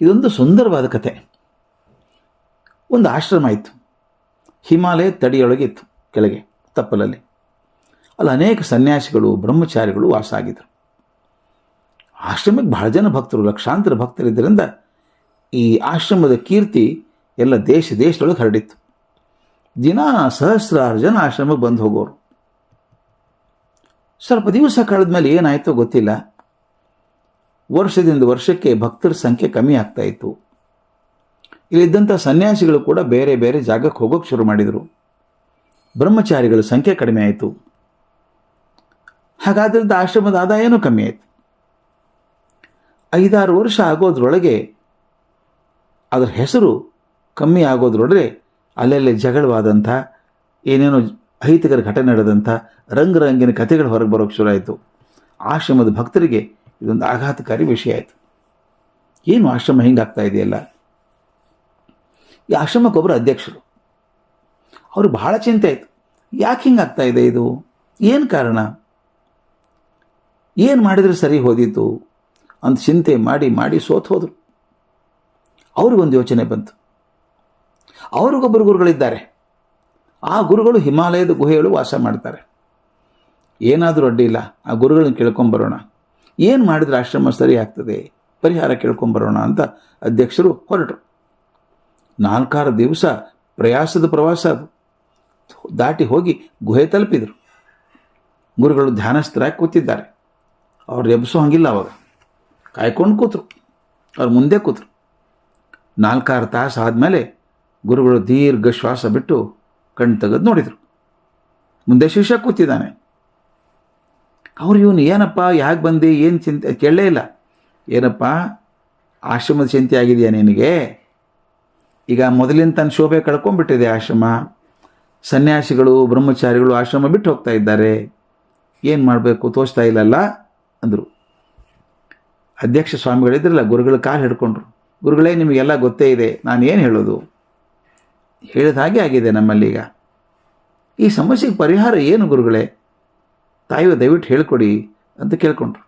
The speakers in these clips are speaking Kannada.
ಇದೊಂದು ಸುಂದರವಾದ ಕತೆ. ಒಂದು ಆಶ್ರಮ ಇತ್ತು, ಹಿಮಾಲಯ ತಡಿಯೊಳಗೆ ಇತ್ತು, ಕೆಳಗೆ ತಪ್ಪಲಲ್ಲಿ. ಅಲ್ಲಿ ಅನೇಕ ಸನ್ಯಾಸಿಗಳು ಬ್ರಹ್ಮಚಾರಿಗಳು ವಾಸ ಆಗಿದ್ದರು. ಆಶ್ರಮಕ್ಕೆ ಬಹಳ ಜನ ಭಕ್ತರು, ಲಕ್ಷಾಂತರ ಭಕ್ತರಿದ್ದರಿಂದ ಈ ಆಶ್ರಮದ ಕೀರ್ತಿ ಎಲ್ಲ ದೇಶದೊಳಗೆ ಹರಡಿತ್ತು. ದಿನ ಸಹಸ್ರಾರು ಜನ ಆಶ್ರಮಕ್ಕೆ ಬಂದು ಹೋಗೋರು. ಸ್ವಲ್ಪ ದಿವಸ ಕಳೆದ ಮೇಲೆ ಏನಾಯಿತೋ ಗೊತ್ತಿಲ್ಲ, ವರ್ಷದಿಂದ ವರ್ಷಕ್ಕೆ ಭಕ್ತರ ಸಂಖ್ಯೆ ಕಮ್ಮಿ ಆಗ್ತಾ ಇತ್ತು. ಇಲ್ಲಿದ್ದಂಥ ಸನ್ಯಾಸಿಗಳು ಕೂಡ ಬೇರೆ ಬೇರೆ ಜಾಗಕ್ಕೆ ಹೋಗೋಕ್ಕೆ ಶುರು ಮಾಡಿದರು. ಬ್ರಹ್ಮಚಾರಿಗಳ ಸಂಖ್ಯೆ ಕಡಿಮೆ ಆಯಿತು. ಹಾಗಾದ್ರಿಂದ ಆಶ್ರಮದ ಆದಾಯನೂ ಕಮ್ಮಿ ಆಯಿತು. 5-6 ವರ್ಷ ಆಗೋದ್ರೊಳಗೆ ಅದರ ಹೆಸರು ಕಮ್ಮಿ ಆಗೋದ್ರೊಳಗೆ ಅಲ್ಲೆಲ್ಲೇ ಜಗಳವಾದಂಥ, ಏನೇನೋ ಅಹಿತಕರ ಘಟನೆ ನಡೆದಂಥ ರಂಗಿನ ಕಥೆಗಳು ಹೊರಗೆ ಬರೋಕ್ಕೆ ಶುರು ಆಯಿತು. ಆಶ್ರಮದ ಭಕ್ತರಿಗೆ ಇದೊಂದು ಆಘಾತಕಾರಿ ವಿಷಯ ಆಯಿತು. ಏನು ಆಶ್ರಮ ಹಿಂಗಾಗ್ತಾ ಇದೆಯಲ್ಲ. ಈ ಆಶ್ರಮಕ್ಕೊಬ್ಬರು ಅಧ್ಯಕ್ಷರು, ಅವರು ಬಹಳ ಚಿಂತೆ ಆಯಿತು. ಯಾಕೆ ಹಿಂಗಾಗ್ತಾ ಇದೆ ಇದು, ಏನು ಕಾರಣ, ಏನು ಮಾಡಿದರೆ ಸರಿ ಹೋದಿತ್ತು ಅಂತ ಚಿಂತೆ ಮಾಡಿ ಸೋತು ಹೋದರು. ಅವ್ರಿಗೊಂದು ಯೋಚನೆ ಬಂತು. ಅವ್ರಿಗೊಬ್ಬರು ಗುರುಗಳಿದ್ದಾರೆ. ಆ ಗುರುಗಳು ಹಿಮಾಲಯದ ಗುಹೆಗಳು ವಾಸ ಮಾಡ್ತಾರೆ. ಏನಾದರೂ ಅಡ್ಡಿ ಇಲ್ಲ, ಆ ಗುರುಗಳನ್ನ ಕೇಳ್ಕೊಂಬರೋಣ, ಏನು ಮಾಡಿದ್ರೆ ಆಶ್ರಮ ಸರಿ ಆಗ್ತದೆ, ಪರಿಹಾರ ಕೇಳ್ಕೊಂಬರೋಣ ಅಂತ ಅಧ್ಯಕ್ಷರು ಹೊರಟರು. 4-6 ದಿವಸ ಪ್ರಯಾಸದ ಪ್ರವಾಸ ಅದು. ದಾಟಿ ಹೋಗಿ ಗುಹೆ ತಲುಪಿದರು. ಗುರುಗಳು ಧ್ಯಾನಸ್ಥರಾಗಿ ಕೂತಿದ್ದಾರೆ. ಅವ್ರು ಎಬ್ಸೋ ಹಂಗಿಲ್ಲ. ಅವಾಗ ಕಾಯ್ಕೊಂಡು ಕೂತರು. ಅವ್ರು ಮುಂದೆ ಕೂತರು. 4-6 ತಾಸು ಆದಮೇಲೆ ಗುರುಗಳು ದೀರ್ಘ ಶ್ವಾಸ ಬಿಟ್ಟು ಕಣ್ಣು ತೆಗೆದು ನೋಡಿದರು. ಮುಂದೆ ಶಿಷ್ಯ ಕೂತಿದ್ದಾನೆ. ಅವ್ರು ಇವನು ಏನಪ್ಪ, ಯಾಕೆ ಬಂದು, ಏನು ಚಿಂತೆ ಕೇಳಲೇ ಇಲ್ಲ. ಏನಪ್ಪ ಆಶ್ರಮದ ಚಿಂತೆ ಆಗಿದೆಯಾ ನಿನಗೆ? ಈಗ ಮೊದಲಿನ ತನ್ನ ಶೋಭೆ ಕಳ್ಕೊಂಡ್ಬಿಟ್ಟಿದೆ ಆಶ್ರಮ. ಸನ್ಯಾಸಿಗಳು ಬ್ರಹ್ಮಚಾರಿಗಳು ಆಶ್ರಮ ಬಿಟ್ಟು ಹೋಗ್ತಾ ಇದ್ದಾರೆ. ಏನು ಮಾಡಬೇಕು ತೋಚ್ತಾ ಇಲ್ಲಲ್ಲ ಅಂದರು. ಅಧ್ಯಕ್ಷ ಸ್ವಾಮಿಗಳಿದ್ರಲ್ಲ, ಗುರುಗಳ ಕಾಲು ಹಿಡ್ಕೊಂಡ್ರು. ಗುರುಗಳೇ, ನಿಮಗೆಲ್ಲ ಗೊತ್ತೇ ಇದೆ, ನಾನು ಏನು ಹೇಳೋದು, ಹೇಳಿದ ಹಾಗೆ ಆಗಿದೆ ನಮ್ಮಲ್ಲೀಗ. ಈ ಸಮಸ್ಯೆಗೆ ಪರಿಹಾರ ಏನು ಗುರುಗಳೇ, ತಾಯಿಯು ದಯವಿಟ್ಟು ಹೇಳ್ಕೊಡಿ ಅಂತ ಕೇಳ್ಕೊಂಡ್ರು.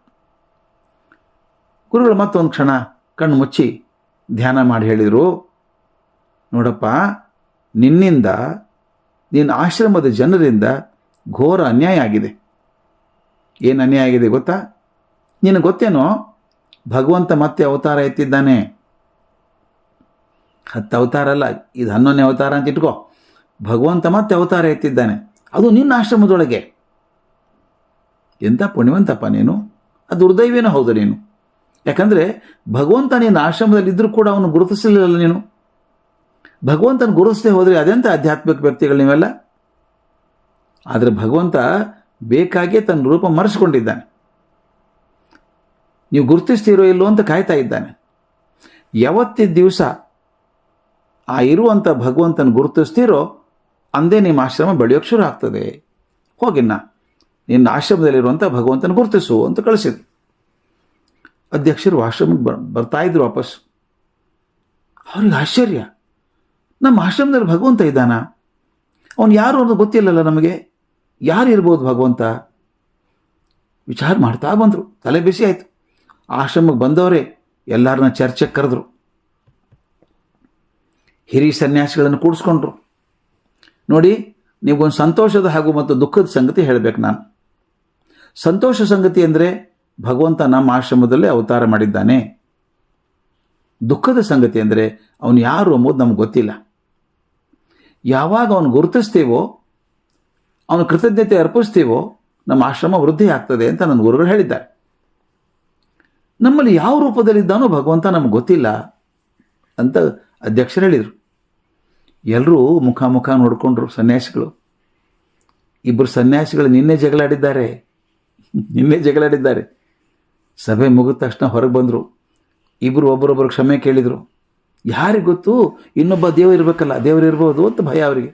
ಗುರುಗಳು ಮತ್ತೊಂದು ಕ್ಷಣ ಕಣ್ಣು ಮುಚ್ಚಿ ಧ್ಯಾನ ಮಾಡಿ ಹೇಳಿದರು, ನೋಡಪ್ಪ, ನಿನ್ನಿಂದ ನಿನ್ನ ಆಶ್ರಮದ ಜನರಿಂದ ಘೋರ ಅನ್ಯಾಯ ಆಗಿದೆ. ಏನು ಅನ್ಯಾಯ ಆಗಿದೆ ಗೊತ್ತಾ? ನಿನಗೆ ಗೊತ್ತೇನೋ, ಭಗವಂತ ಮತ್ತೆ ಅವತಾರ ಎತ್ತಿದ್ದಾನೆ. 10 ಅವತಾರ ಅಲ್ಲ, ಇದು 11ನೇ ಅವತಾರ ಅಂತ ಇಟ್ಕೋ. ಭಗವಂತ ಮತ್ತೆ ಅವತಾರ ಎತ್ತಿದ್ದಾನೆ, ಅದು ನಿನ್ನ ಆಶ್ರಮದೊಳಗೆ. ಎಂಥ ಪುಣ್ಯವಂತಪ್ಪ ನೀನು, ಅದು ದುರ್ದೈವೇನೋ ಹೌದು ನೀನು. ಯಾಕಂದರೆ ಭಗವಂತ ನಿನ್ನ ಆಶ್ರಮದಲ್ಲಿದ್ದರೂ ಕೂಡ ಅವನು ಗುರುತಿಸಲಿಲ್ಲ ನೀನು. ಭಗವಂತನ ಗುರುತಿಸದೆ ಹೋದರೆ ಅದೆಂಥ ಆಧ್ಯಾತ್ಮಿಕ ವ್ಯಕ್ತಿಗಳು ನೀವೆಲ್ಲ. ಆದರೆ ಭಗವಂತ ಬೇಕಾಗಿಯೇ ತನ್ನ ರೂಪ ಮರೆಸ್ಕೊಂಡಿದ್ದಾನೆ. ನೀವು ಗುರುತಿಸ್ತೀರೋ ಇಲ್ಲೋ ಅಂತ ಕಾಯ್ತಾ ಇದ್ದಾನೆ. ಯಾವತ್ತಿದ್ದ ದಿವಸ ಆ ಇರುವಂಥ ಭಗವಂತನ ಗುರುತಿಸ್ತೀರೋ ಅಂದೇ ನಿಮ್ಮ ಆಶ್ರಮ ಬೆಳೆಯೋಕ್ಕೆ ಶುರು ಆಗ್ತದೆ. ಹೋಗಿನ್ನ ನಿನ್ನ ಆಶ್ರಮದಲ್ಲಿರುವಂಥ ಭಗವಂತನ ಗುರುತಿಸು ಅಂತ ಕಳಿಸಿದ್ರು. ಅಧ್ಯಕ್ಷರು ಆಶ್ರಮಕ್ಕೆ ಬರ್ತಾ ಇದ್ರು ವಾಪಸ್. ಅವ್ರಿಗೆ ಆಶ್ಚರ್ಯ, ನಮ್ಮ ಆಶ್ರಮದಲ್ಲಿ ಭಗವಂತ ಇದ್ದಾನ? ಅವನು ಯಾರು ಅನ್ನೋದು ಗೊತ್ತಿಲ್ಲಲ್ಲ ನಮಗೆ. ಯಾರು ಇರ್ಬೋದು ಭಗವಂತ? ವಿಚಾರ ಮಾಡ್ತಾ ಬಂದರು. ತಲೆ ಬಿಸಿ ಆಯಿತು. ಆಶ್ರಮಕ್ಕೆ ಬಂದವರೇ ಎಲ್ಲರನ್ನ ಚರ್ಚೆಗೆ ಕರೆದ್ರು. ಹಿರಿಯ ಸನ್ಯಾಸಿಗಳನ್ನು ಕೂಡಿಸ್ಕೊಂಡ್ರು. ನೋಡಿ, ನಿಮಗೊಂದು ಸಂತೋಷದ ಹಾಗೂ ಮತ್ತು ದುಃಖದ ಸಂಗತಿ ಹೇಳಬೇಕು ನಾನು. ಸಂತೋಷ ಸಂಗತಿ ಅಂದರೆ ಭಗವಂತ ನಮ್ಮ ಆಶ್ರಮದಲ್ಲೇ ಅವತಾರ ಮಾಡಿದ್ದಾನೆ. ದುಃಖದ ಸಂಗತಿ ಅಂದರೆ ಅವನು ಯಾರು ಎಂಬುದು ನಮ್ಗೆ ಗೊತ್ತಿಲ್ಲ. ಯಾವಾಗ ಅವನು ಗುರುತಿಸ್ತೀವೋ, ಅವನು ಕೃತಜ್ಞತೆ ಅರ್ಪಿಸ್ತೀವೋ, ನಮ್ಮ ಆಶ್ರಮ ವೃದ್ಧಿ ಆಗ್ತದೆ ಅಂತ ನನ್ನ ಗುರುಗಳು ಹೇಳಿದ್ದಾರೆ. ನಮ್ಮಲ್ಲಿ ಯಾವ ರೂಪದಲ್ಲಿದ್ದಾನೋ ಭಗವಂತ ನಮ್ಗೆ ಗೊತ್ತಿಲ್ಲ ಅಂತ ಅಧ್ಯಕ್ಷರು ಹೇಳಿದರು. ಎಲ್ಲರೂ ಮುಖ ನೋಡಿಕೊಂಡ್ರು ಸನ್ಯಾಸಿಗಳು. ಇಬ್ಬರು ಸನ್ಯಾಸಿಗಳು ನಿನ್ನೆ ಜಗಳಾಡಿದ್ದಾರೆ. ಸಭೆ ಮುಗಿದ ತಕ್ಷಣ ಹೊರಗೆ ಬಂದರು. ಇಬ್ಬರು ಒಬ್ಬರೊಬ್ಬರು ಕ್ಷಮೆ ಕೇಳಿದರು. ಯಾರಿಗೆ ಗೊತ್ತು, ಇನ್ನೊಬ್ಬ ದೇವರು ಇರಬೇಕಲ್ಲ, ದೇವರು ಇರ್ಬೋದು ಅಂತ ಭಯ ಅವರಿಗೆ.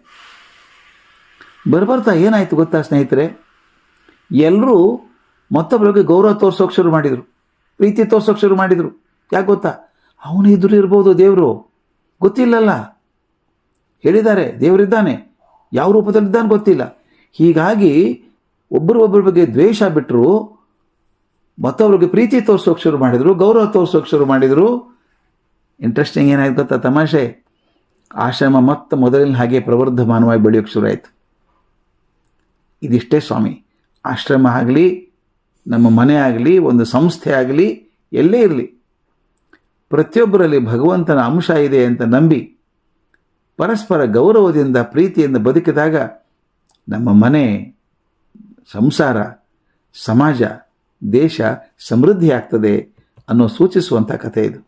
ಬರ್ತಾ ಏನಾಯಿತು ಗೊತ್ತಾ ಸ್ನೇಹಿತರೆ, ಎಲ್ಲರೂ ಮತ್ತೊಬ್ಬರಿಗೆ ಗೌರವ ತೋರಿಸೋಕೆ ಶುರು ಮಾಡಿದರು, ಪ್ರೀತಿ ತೋರಿಸೋಕೆ ಶುರು ಮಾಡಿದರು. ಯಾಕೆ ಗೊತ್ತಾ? ಅವನು ಎದುರು ಇರ್ಬೋದು ದೇವರು, ಗೊತ್ತಿಲ್ಲಲ್ಲ. ಹೇಳಿದ್ದಾರೆ ದೇವರಿದ್ದಾನೆ, ಯಾವ ರೂಪದಲ್ಲಿದ್ದಾನೆ ಗೊತ್ತಿಲ್ಲ. ಹೀಗಾಗಿ ಒಬ್ಬರ ಬಗ್ಗೆ ದ್ವೇಷ ಬಿಟ್ಟರು, ಮತ್ತೊಬ್ಬರಿಗೆ ಪ್ರೀತಿ ತೋರಿಸೋಕೆ ಶುರು ಮಾಡಿದರು, ಗೌರವ ತೋರಿಸೋಕೆ ಶುರು ಮಾಡಿದರು. ಇಂಟ್ರೆಸ್ಟಿಂಗ್ ಏನಾಯ್ತು ಗೊತ್ತಾ ತಮಾಷೆ, ಆಶ್ರಮ ಮತ್ತೆ ಮೊದಲಿನ ಹಾಗೆ ಪ್ರವರ್ಧಮಾನವಾಗಿ ಬೆಳೆಯೋಕ್ಕೆ ಶುರುವಾಯಿತು. ಇದಿಷ್ಟೇ ಸ್ವಾಮಿ, ಆಶ್ರಮ ಆಗಲಿ, ನಮ್ಮ ಮನೆ ಆಗಲಿ, ಒಂದು ಸಂಸ್ಥೆ ಆಗಲಿ, ಎಲ್ಲೇ ಇರಲಿ, ಪ್ರತಿಯೊಬ್ಬರಲ್ಲಿ ಭಗವಂತನ ಅಂಶ ಇದೆ ಅಂತ ನಂಬಿ ಪರಸ್ಪರ ಗೌರವದಿಂದ ಪ್ರೀತಿಯಿಂದ ಬದುಕಿದಾಗ ನಮ್ಮ ಮನೆ, ಸಂಸಾರ, ಸಮಾಜ, ದೇಶ ಸಮೃದ್ಧಿ ಆಗ್ತದೆ ಅನ್ನೋ ಸೂಚಿಸುವಂಥ ಕಥೆ ಇದು.